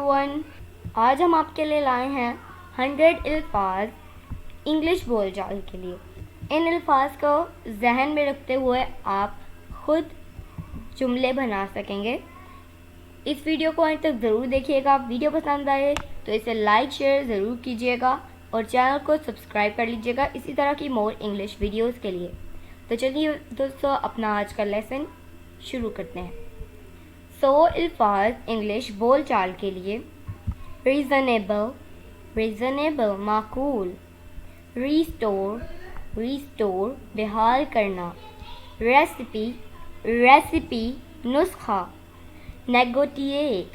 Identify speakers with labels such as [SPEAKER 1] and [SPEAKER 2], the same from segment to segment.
[SPEAKER 1] everyone. آج ہم آپ کے لیے لائے ہیں 100 الفاظ انگلش بول چال کے لیے. ان الفاظ کو ذہن میں رکھتے ہوئے آپ خود جملے بنا سکیں گے. اس ویڈیو کو آج تک ضرور دیکھیے گا. ویڈیو پسند آئے تو اسے لائک شیئر ضرور کیجیے گا اور چینل کو سبسکرائب کر لیجیے گا اسی طرح کی مور انگلش ویڈیوز کے لیے. تو چلیے دوستو اپنا آج کا لیسن شروع کرتے ہیں. 100 الفاظ انگلش بول چال کے لیے. ریزنیبل معقول. ریسٹور بحال کرنا. ریسیپی نسخہ. نیگوٹیٹ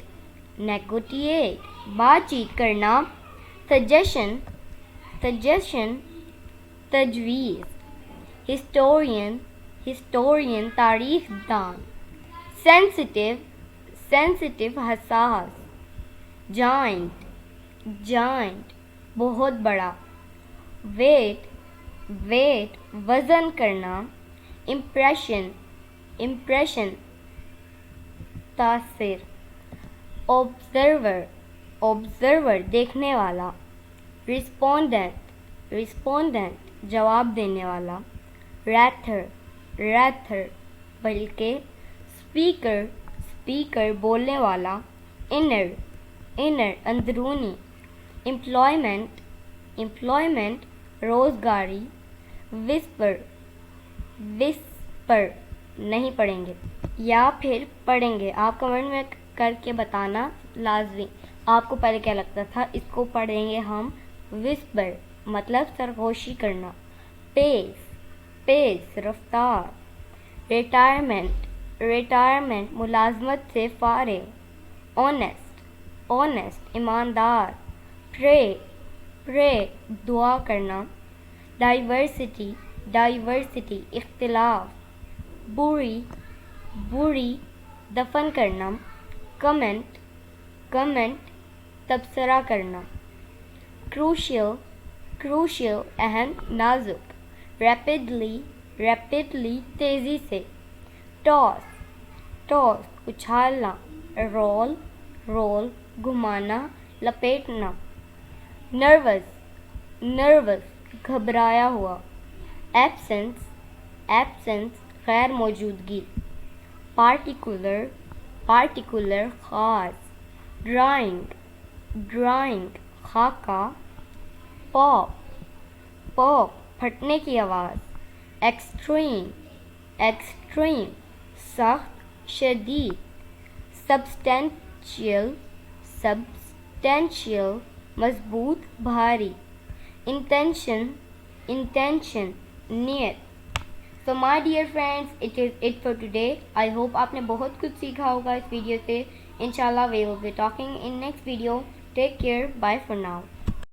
[SPEAKER 1] بات چیت کرنا. سجیشن تجویز. ہسٹورین تاریخ دان. سینسٹیو حساس. جائنٹ بہت بڑا. ویٹ وزن کرنا. امپریشن تاثر. آبزرور دیکھنے والا. رسپونڈنٹ جواب دینے والا. ریتھر بلکہ. اسپیکر بولنے والا. انر اندرونی. امپلائمنٹ روزگاری. وسپر نہیں پڑھیں گے یا پھر پڑھیں گے. آپ کمنٹ میں کر کے بتانا لازمی آپ کو پہلے کیا لگتا تھا. اس کو پڑھیں گے ہم وسپر مطلب سرگوشی کرنا. پیس رفتار. ریٹائرمنٹ ملازمت سے فارغ. آنیسٹ ایماندار. پرے دعا کرنا. ڈائیورسٹی اختلاف. بوری دفن کرنا. کمنٹ تبصرہ کرنا. کروشل اہم نازک. ریپڈلی تیزی سے. ٹاس اچھالنا. رول گھمانا لپیٹنا. نروس گھبرایا ہوا. ایبسنس غیر موجودگی. پارٹیکولر خاص. ڈرائنگ خاکہ. پاپ پھٹنے کی آواز. ایکسٹریم سخت شدید. سبسٹینشیل مضبوط بھاری. انٹینشن نیت. So my dear friends, it is it for today. I hope آپ نے بہت کچھ سیکھا ہوگا اس ویڈیو سے. Inshallah we will be talking in next video. Take care. Bye for now.